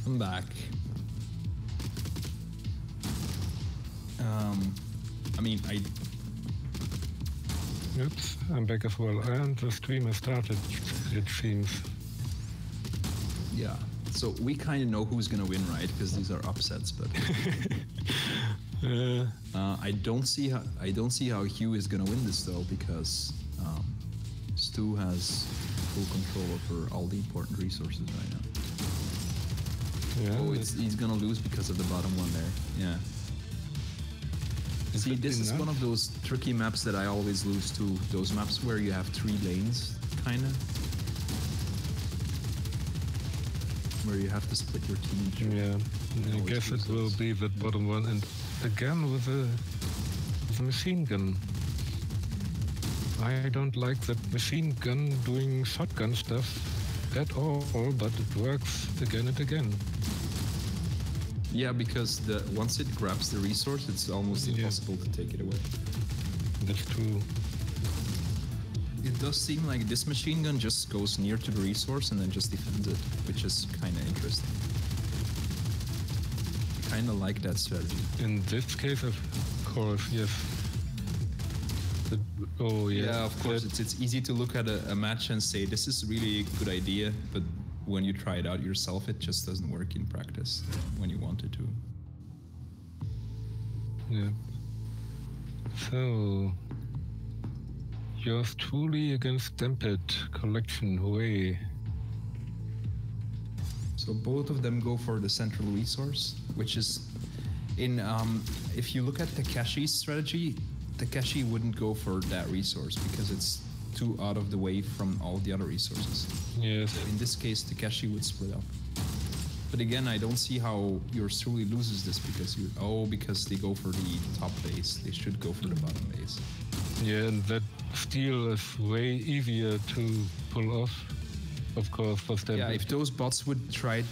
I'm back. I mean, Oops, I'm back as well. And the stream has started, it seems. Yeah. So we kind of know who's gonna win, right? Because these are upsets, but I don't see how Hugh is gonna win this though, because Stu has full control over all the important resources right now. Yeah, oh, he's gonna lose because of the bottom one there. Yeah. See, this is one of those tricky maps that I always lose to. Those maps where you have 3 lanes, kinda. Where you have to split your team. Yeah, I guess it will be that bottom one, and again with a machine gun. I don't like that machine gun doing shotgun stuff at all, but it works again and again. Yeah, because once it grabs the resource, it's almost impossible to take it away. That's true. It does seem like this machine gun just goes near to the resource and then just defends it, which is kind of interesting. Kind of like that strategy. In this case, of course, yes. Oh, yeah. Yeah, of course. It's easy to look at a match and say, this is really a good idea, but when you try it out yourself, it just doesn't work in practice when you want it to. Yeah. So, yours truly against Stampede Collection, hooray. So both of them go for the central resource, which is in, if you look at Takeshi's strategy, Takeshi wouldn't go for that resource because it's too out of the way from all the other resources. Yes. So in this case, Takeshi would split up. But again, I don't see how yours truly loses this because because they go for the top base. They should go for the bottom base. Yeah, and that steal is way easier to pull off, of course, for Stampede. Yeah, if those bots would try,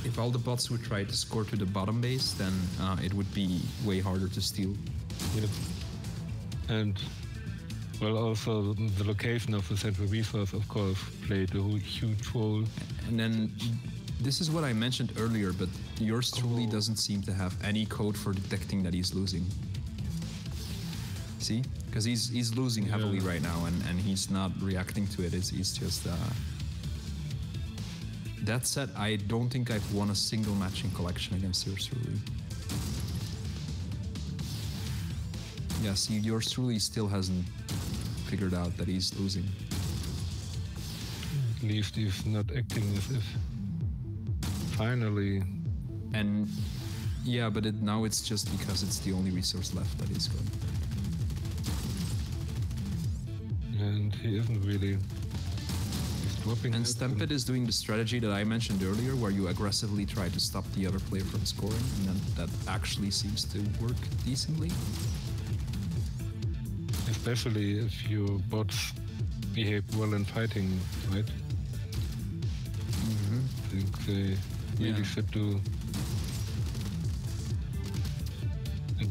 if all the bots would try to score to the bottom base, then it would be way harder to steal. Yep. And well, also the location of the central resource, of course, played a huge role. And then this is what I mentioned earlier, but yours truly doesn't seem to have any code for detecting that he's losing. See? Because he's losing heavily right now, and he's not reacting to it. He's just... That said, I don't think I've won a single match in collection against yours truly. Yeah, see, yours truly still hasn't figured out that he's losing. At least he's not acting as if finally. And yeah, but now it's just because it's the only resource left that he's going. And he isn't really. He's dropping. And Stampede is doing the strategy that I mentioned earlier, where you aggressively try to stop the other player from scoring, and then that actually seems to work decently. Especially if your bots behave well in fighting, right? Mm-hmm. I think they really should do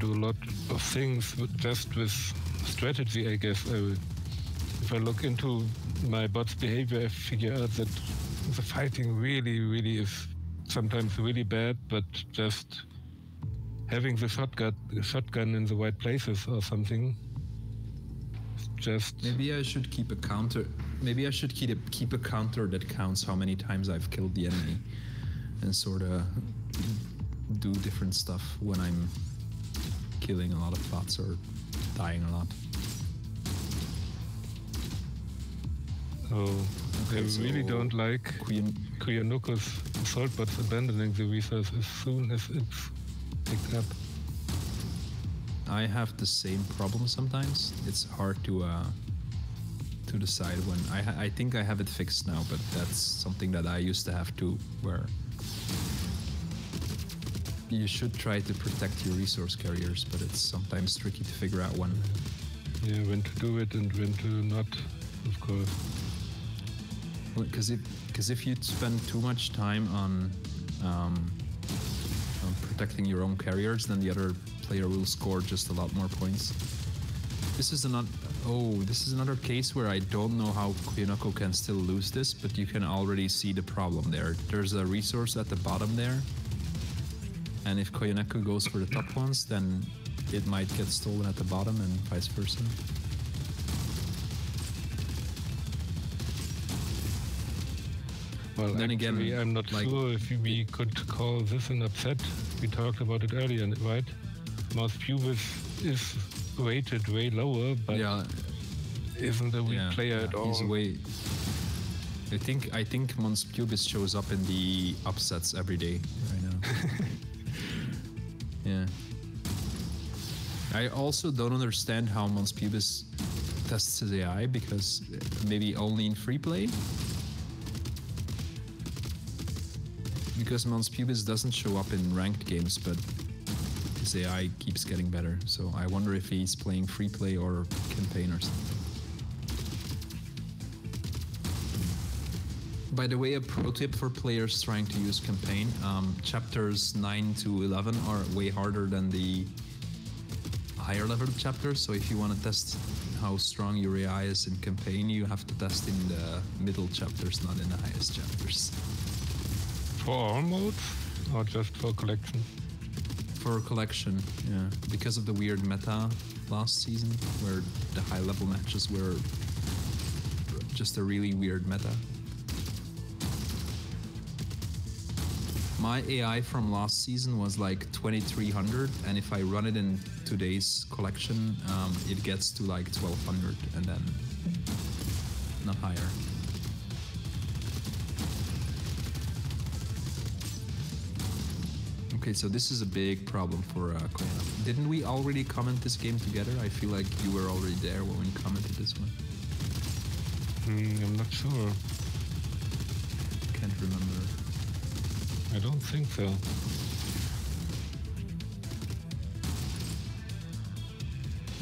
a lot of things just with strategy, I guess. If I look into my bot's behavior, I figure out that the fighting really is sometimes really bad, but just having the shotgun in the right places or something. Just maybe I should keep a counter. Maybe I should keep a counter that counts how many times I've killed the enemy, and sort of do different stuff when I'm killing a lot of bots or dying a lot. Oh, okay, I really don't like Kuyanuko's assault bots abandoning the resource as soon as it's picked up. I have the same problem sometimes. It's hard to decide when. I think I have it fixed now, but that's something that I used to have to, where you should try to protect your resource carriers, but it's sometimes tricky to figure out when. Yeah, when to do it and when to not, of course. Because if you spend too much time on protecting your own carriers, then the other player will score just a lot more points. This is another case where I don't know how Koyonoko can still lose this, but you can already see the problem there. There's a resource at the bottom there, and if Koyonoko goes for the top ones, then it might get stolen at the bottom and vice versa. Well, then actually, again, I'm not sure if we could call this an upset. We talked about it earlier, right? Mouse Pubis is rated way lower, but isn't a weak player at all. He's way. I think Mons Pubis shows up in the upsets every day right now. Yeah. I also don't understand how Mons Pubis tests his AI, because maybe only in free play. Because Mons Pubis doesn't show up in ranked games, but his AI keeps getting better. So I wonder if he's playing free play or campaign or something. By the way, a pro tip for players trying to use campaign, chapters 9 to 11 are way harder than the higher level chapters. So if you want to test how strong your AI is in campaign, you have to test in the middle chapters, not in the highest chapters. For all modes, or just for collection? For collection, yeah. Because of the weird meta last season, where the high level matches were just a really weird meta. My AI from last season was like 2300, and if I run it in today's collection, it gets to like 1200 and then not higher. Okay, so this is a big problem for Koyonoko. Didn't we already comment this game together? I feel like you were already there when we commented this one. I'm not sure. Can't remember. I don't think so.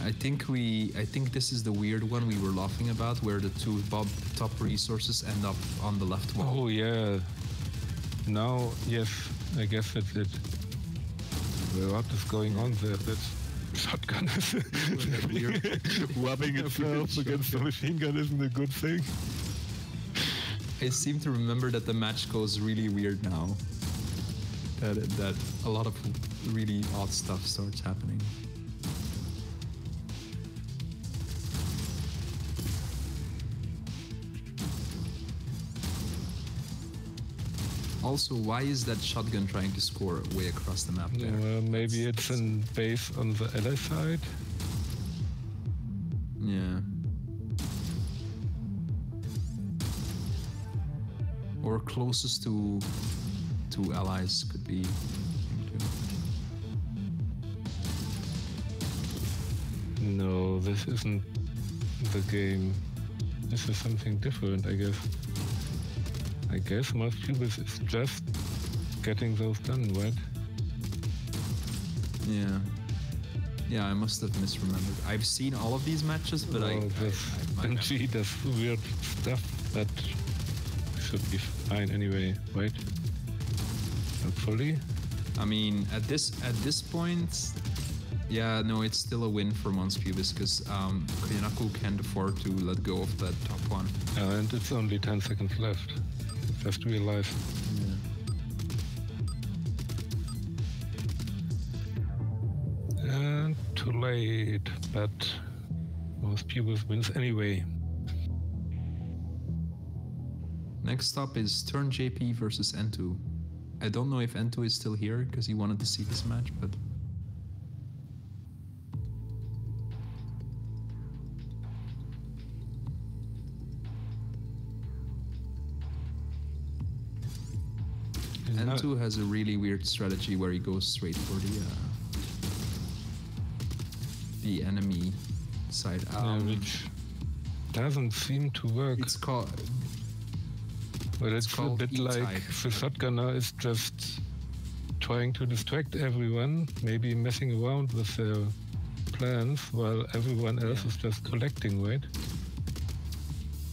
I think this is the weird one we were laughing about, where the two top resources end up on the left wall. Oh yeah. Now, yes, I guess that's it. What is going on there? That shotgun is rubbing itself against the machine gun isn't a good thing. I seem to remember that the match goes really weird now. That a lot of really odd stuff starts happening. Also, why is that shotgun trying to score way across the map there? Maybe it's in base on the ally side. Yeah. Or closest to allies could be. No, this isn't the game. This is something different, I guess. I guess Mouse Pubis is just getting those done, right? Yeah. Yeah, I must have misremembered. I've seen all of these matches, but MG does weird stuff that should be fine anyway, right? Hopefully. I mean, at this point, yeah, no, it's still a win for Mons Pubis, because Koyonoko can't afford to let go of that top one. And it's only 10 seconds left. Just realized. Yeah. And too late, but Mouse Pubis wins anyway. Next up is Turn JP versus N2. I don't know if N2 is still here, because he wanted to see this match, but... N2 has a really weird strategy where he goes straight for the enemy side. Which doesn't seem to work. It's called... Well, it's a bit like the shotgunner is just trying to distract everyone, maybe messing around with their plans, while everyone else is just collecting, right?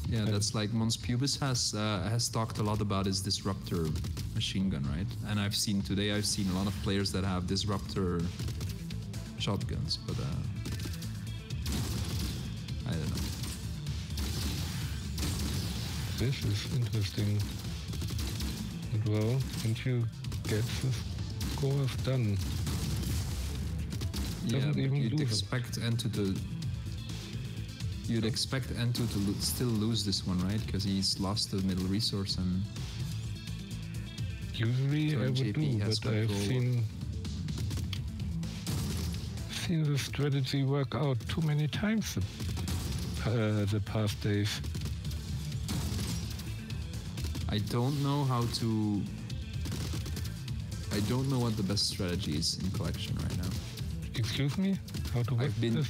Yeah, that's like Mons Pubis has talked a lot about his disruptor machine gun, right? And I've seen a lot of players that have disruptor shotguns, but this is interesting. And well, and you get the scores done. Yeah, Doesn't but even you'd lose it. expect Ento to... You'd expect Ento to still lose this one, right? Because he's lost the middle resource and... Usually I would JP do, has but I've control. seen the strategy work out too many times the past days. I don't know how to... I don't know what the best strategy is in collection right now. Excuse me? How to work I've been... this?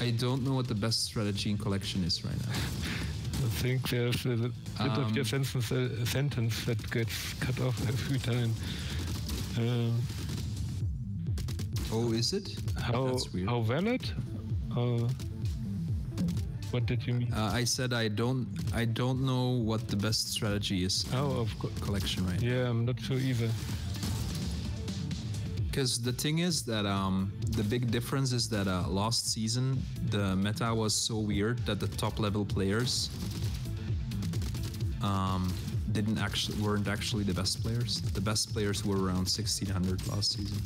I don't know what the best strategy in collection is right now. I think there's a bit of your sentence that gets cut off every time. Oh, is it? That's weird. How valid? What did you mean? I said I don't know what the best strategy is in Of course. collection right now. Yeah, I'm not sure either. Because the thing is that the big difference is that last season the meta was so weird that the top level players weren't actually the best players. The best players were around 1600 last season.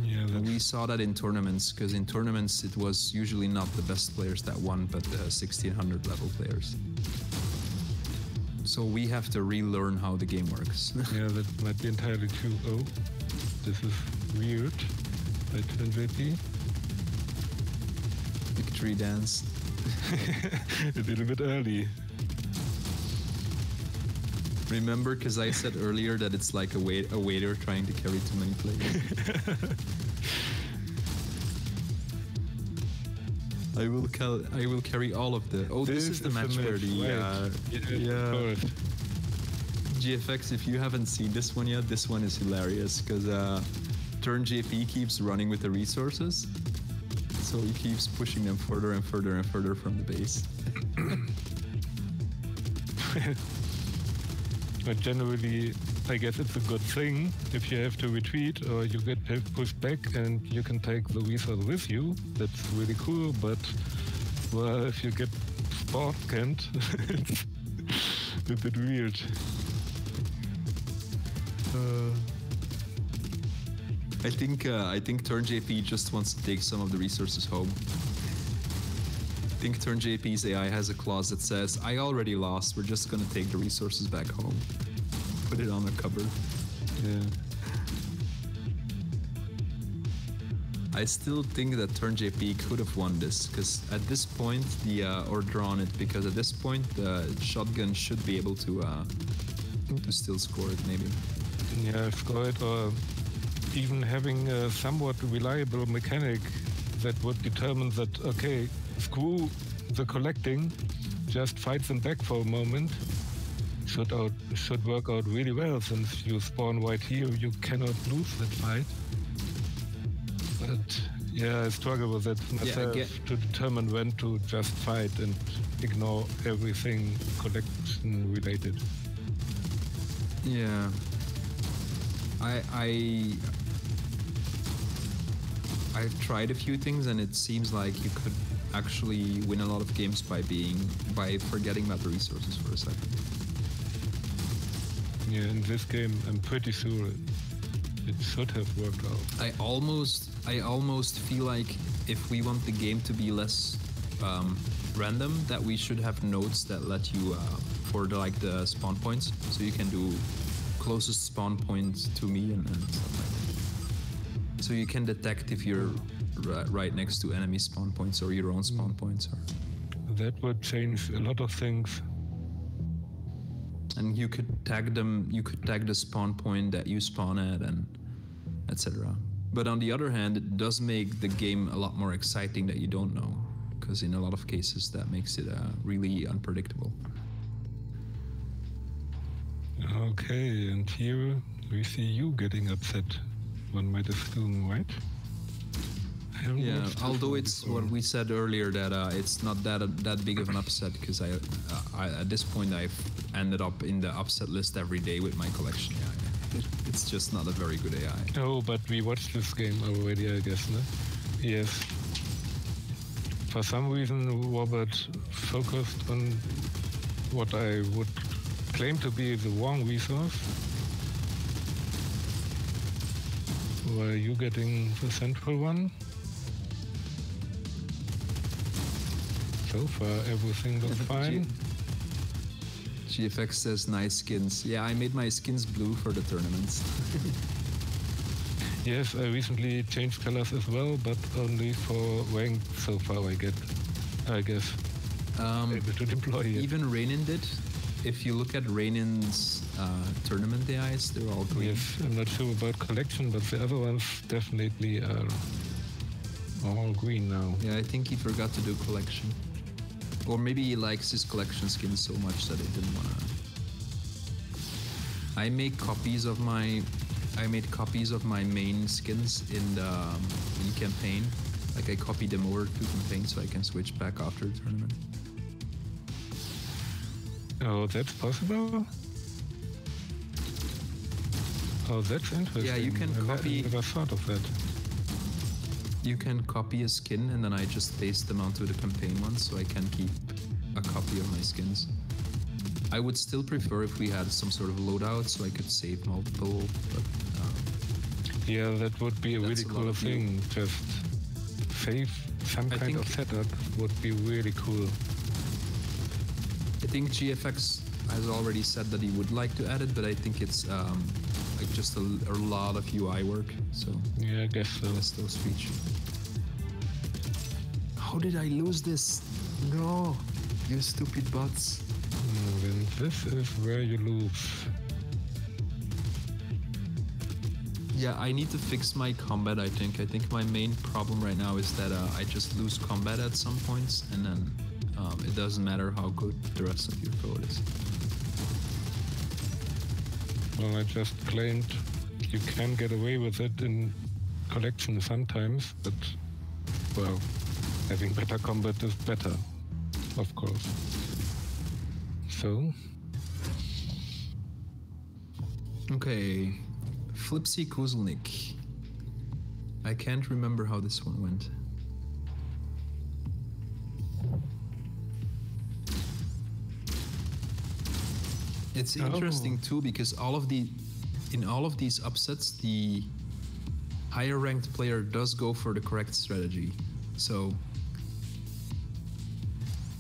Yeah, And we saw that in tournaments, because in tournaments it was usually not the best players that won, but the 1600 level players. So we have to relearn how the game works. yeah, that might be entirely true. Oh, this is weird. By 10JP. Victory dance. A little bit early. Remember, because I said earlier that it's like a waiter trying to carry too many players. I will carry all of the... Oh, this is the match where the... yeah. GFX, if you haven't seen this one yet, this one is hilarious, because Turn JP keeps running with the resources, so he keeps pushing them further and further and further from the base. But generally, I guess it's a good thing if you have to retreat or you get pushed back and you can take the resource with you. That's really cool, but well, if you get spot camped, it's a bit weird. I think Turn JP just wants to take some of the resources home. I think Turn JP's AI has a clause that says, "I already lost. We're just gonna take the resources back home, put it on a cupboard." Yeah. I still think that Turn JP could have won this, because at this point or drawn it, because at this point the shotgun should be able to still score it, maybe. Yeah, score it, or even having a somewhat reliable mechanic that would determine that, okay, screw the collecting, just fight them back for a moment, should work out really well, since you spawn right here, you cannot lose that fight. But yeah, I struggle with that myself, to determine when to just fight and ignore everything collection related. Yeah. I've tried a few things, and it seems like you could actually win a lot of games by forgetting about the resources for a second. Yeah, in this game, I'm pretty sure it should have worked out. I almost feel like if we want the game to be less random, that we should have nodes that let you for the spawn points, so you can do closest spawn point to me and stuff like that. So you can detect if you're right next to enemy spawn points or your own spawn points. That would change a lot of things. And you could tag them. You could tag the spawn point that you spawn at, and etc. But on the other hand, it does make the game a lot more exciting that you don't know, because in a lot of cases that makes it really unpredictable. Okay, and here we see you getting upset. One might assume, right? Yeah, although it's what we said earlier, that it's not that big of an upset, because I at this point I've ended up in the upset list every day with my collection AI. It's just not a very good AI. Oh, but we watched this game already, I guess, no? Yes. For some reason, Robert focused on what I would claim to be the wrong resource. Were you getting the central one? So far, everything looks fine. GFX says nice skins. Yeah, I made my skins blue for the tournaments. Yes, I recently changed colors as well, but only for ranked so far I guess. Able to deploy it. Even Rainin did. If you look at Rainin's tournament AIs, they're all green. Yes, I'm not sure about collection, but the other ones definitely are all green now. Yeah, I think he forgot to do collection. Or maybe he likes his collection skins so much that he didn't want to. I made copies of my main skins in campaign. Like I copied them over to campaign so I can switch back after the tournament. Oh, that's possible? Oh, that's interesting. Yeah, you can copy. I never thought of that. You can copy a skin and then I just paste them onto the campaign ones so I can keep a copy of my skins. I would still prefer if we had some sort of loadout so I could save multiple, but yeah, that would be a really cool thing. Just save some kind of setup would be really cool. I think GFX has already said that he would like to add it, but I think it's like just a lot of UI work. So yeah, I guess so. That's those features. How did I lose this? No, you stupid bots. Then this is where you lose. Yeah, I need to fix my combat. I think my main problem right now is that I just lose combat at some points, and then it doesn't matter how good the rest of your code is. Well, I just claimed you can get away with it in collection sometimes, but, well, having better combat is better, of course. So? Okay, Flipsy Kuzelnik. I can't remember how this one went. It's interesting too because in all of these upsets, the higher ranked player does go for the correct strategy. So,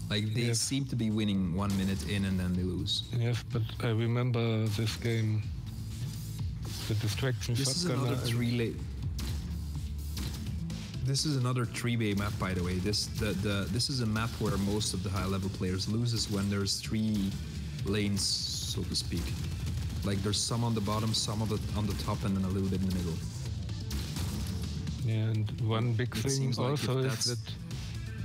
like they seem to be winning 1 minute in and then they lose. Yes, but I remember this game. The distraction shotgun. This is another 3-way map, by the way. This is a map where most of the high-level players loses when there's 3 lanes, so to speak. Like there's some on the bottom, some on the top, and then a little bit in the middle. Yeah, and one big thing also is that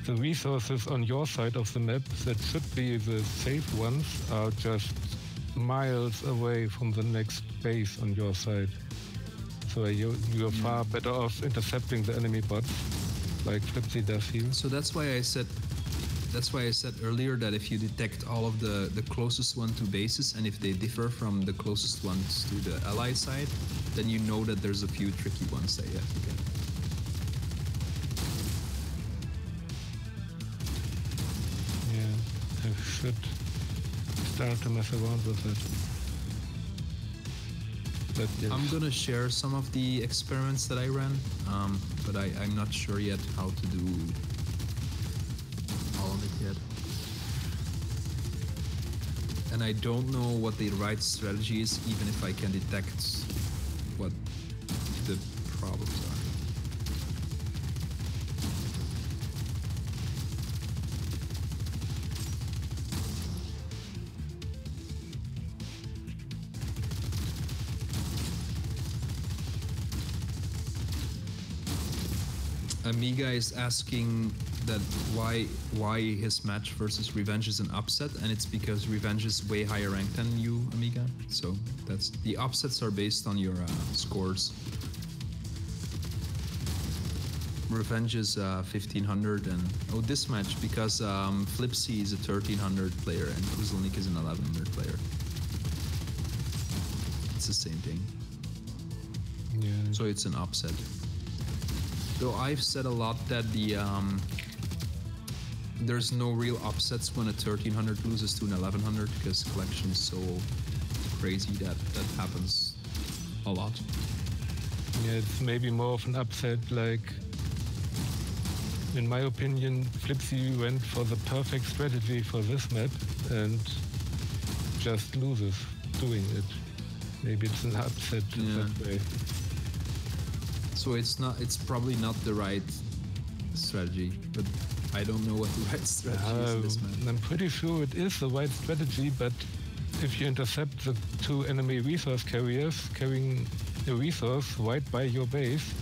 the resources on your side of the map that should be the safe ones are just miles away from the next base on your side. So you're far better off intercepting the enemy bots, like Flipsy does here. So that's why I said earlier that if you detect all of the closest one to bases, and if they differ from the closest ones to the ally side, then you know that there's a few tricky ones that you have to get. Yeah, I should start to mess around with it. But yes. I'm gonna share some of the experiments that I ran, but I'm not sure yet how to do all of it yet. And I don't know what the right strategy is, even if I can detect what the problems are. Amiga is asking that why his match versus Revenge is an upset, and it's because Revenge is way higher ranked than you, Amiga. So that's the upsets are based on your scores. Revenge is 1500, and this match because Flipsy is a 1300 player and Kuzelnik is an 1100 player. It's the same thing. Yeah. So it's an upset. Though I've said a lot that there's no real upsets when a 1300 loses to an 1100 because collection is so crazy that happens a lot. Yeah, it's maybe more of an upset, like, in my opinion, Flipsy went for the perfect strategy for this map and just loses doing it. Maybe it's an upset that way. So it's probably not the right strategy, but I don't know what the right strategy is in this map. I'm pretty sure it is the right strategy, but if you intercept the two enemy resource carriers carrying a resource right by your base,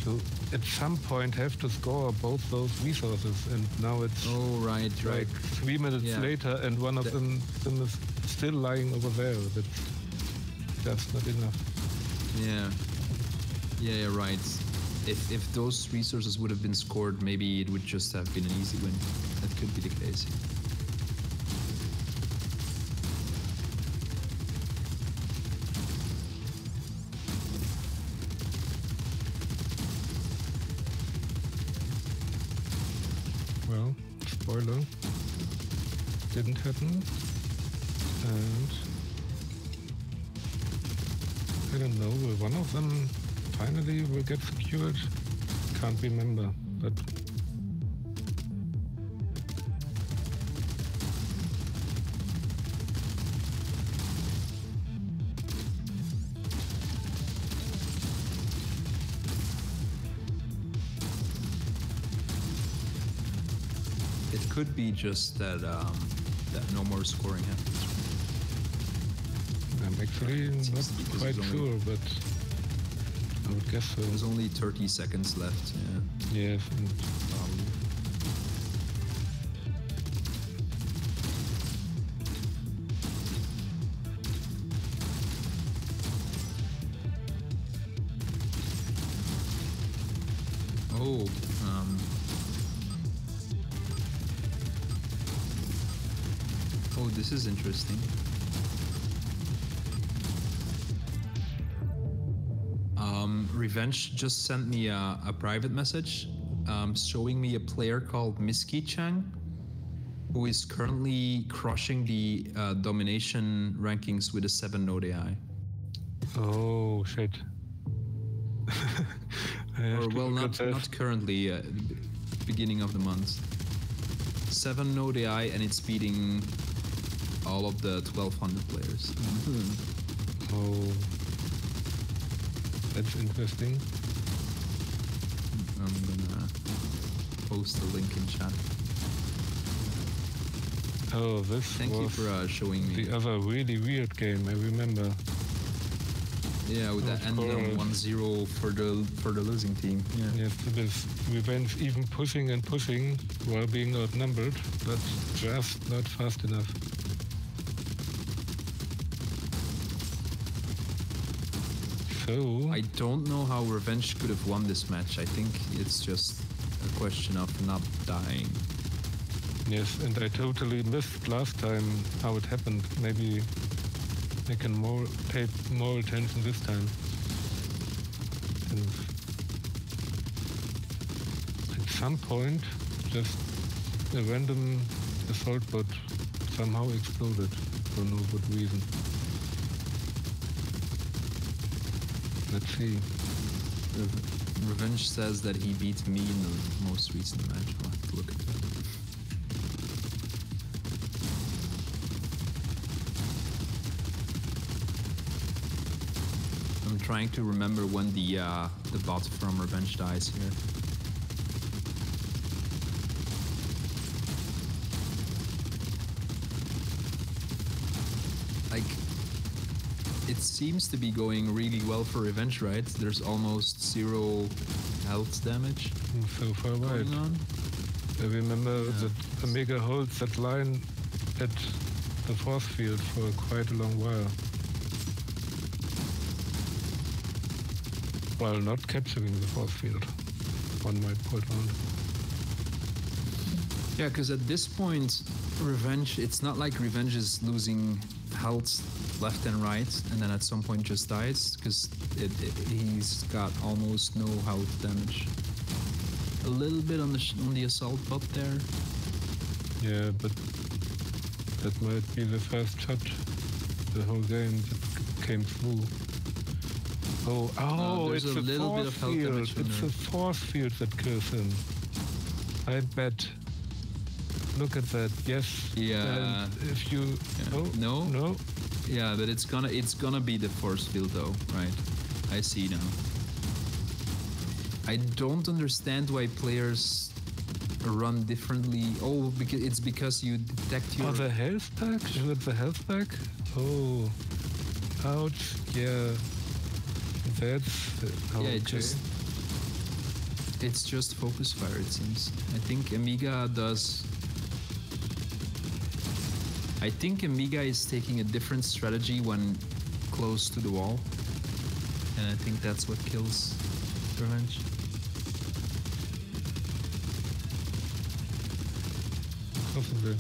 you at some point have to score both those resources, and now it's right. 3 minutes later, and one of them is still lying over there. That's not enough. Yeah, right. If those resources would have been scored, maybe it would just have been an easy win. That could be the case. Well, spoiler, didn't happen, and I don't know, will one of them finally will get secured? Can't remember, but it could be just that that no more scoring happens. I'm actually not quite sure, but I would guess so. There's only 30 seconds left. Yes, and Oh, this is interesting. Revenge just sent me a private message showing me a player called Miski Chang, who is currently crushing the domination rankings with a 7-node AI. oh shit. Or well, not currently, beginning of the month. 7-node AI, and it's beating all of the 1200 players. Oh, that's interesting. I'm gonna post the link in chat. Oh, this Thank you for showing me. The other really weird game, I remember. Yeah, with that end on 1-0 for the losing team. Yeah. Yes, with Revenge even pushing and pushing while being outnumbered, but just not fast enough. So I don't know how Revenge could have won this match. I think it's just a question of not dying. Yes, and I totally missed last time how it happened. Maybe I can pay more attention this time. And at some point, just a random assault bot somehow exploded for no good reason. Let's see. Revenge says that he beat me in the most recent match. I'll have to look at that. I'm trying to remember when the bot from Revenge dies here. Like, it seems to be going really well for Revenge, right? There's almost 0 health damage. So far right. I remember that Omega holds that line at the force field for quite a long while. While not capturing the force field, one might point out. Yeah, because at this point, Revenge, it's not like Revenge is losing health left and right, and then at some point just dies, because he's got almost no health damage. A little bit on the assault bot there, Yeah, but that might be the first shot the whole game that came through. Oh, there's it's a little bit of health damage from It's there. a force field that kills him. I bet. Look at that. Yes. Yeah. And if you no. Yeah, but it's gonna be the force field though, right? I see now. I don't understand why players run differently. Oh, because you detect your. Oh, the health pack? Is it the health pack? Oh, ouch! Yeah, that's okay. It's just focus fire. It seems. I think Amiga is taking a different strategy when close to the wall, and I think that's what kills Revenge. Possibly.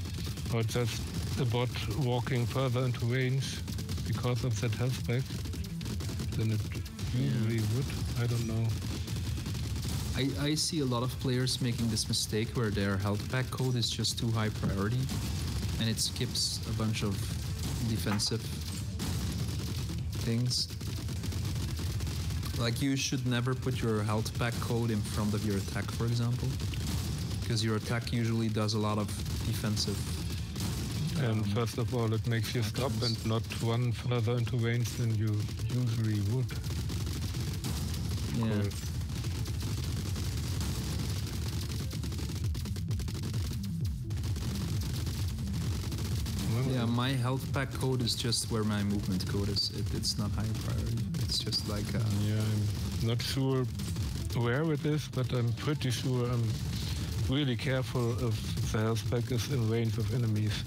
Or just a bot walking further into range because of that health pack than it usually would. I don't know. I see a lot of players making this mistake where their health pack code is just too high priority and it skips a bunch of defensive things. Like you should never put your health pack code in front of your attack, for example, because your attack usually does a lot of defensive. And first of all, it makes you stop and not run further into range than you usually would. Yeah. Yeah, my health pack code is just where my movement code is. It's not high priority. It's just like... Yeah, I'm not sure where it is, but I'm pretty sure I'm really careful if the health pack is in range of enemies.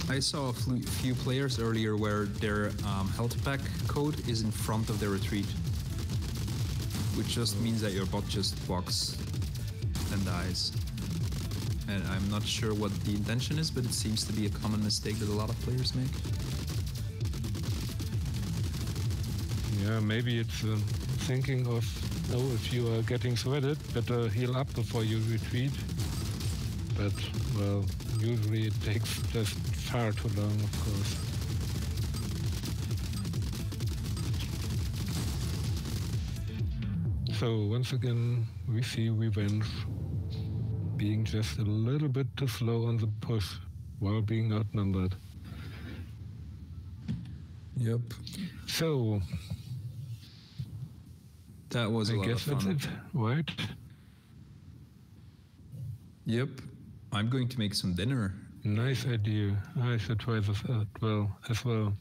I saw a few players earlier where their health pack code is in front of their retreat, which just means that your bot just walks and dies. And I'm not sure what the intention is, but it seems to be a common mistake that a lot of players make. Yeah, maybe it's thinking of, if you are getting sweated, better heal up before you retreat. But, well, usually it takes just far too long, of course. So, once again, we see Revenge being just a little bit too slow on the push while being outnumbered. Yep. So, that was a lot of fun. I guess that's it, right? Yep. I'm going to make some dinner. Nice idea. I should try this out as well.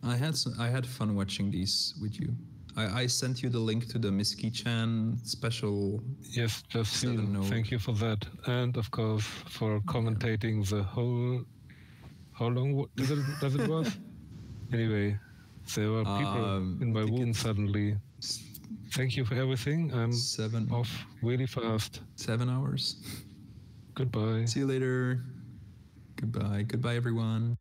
I had fun watching these with you. I sent you the link to the Miski-chan special. Yes, just seen. Thank you for that. And of course for commentating the whole... How long does it was? Anyway, there were people in my room suddenly. Thank you for everything. I'm off really fast. 7 hours. Goodbye. See you later. Goodbye. Goodbye, everyone.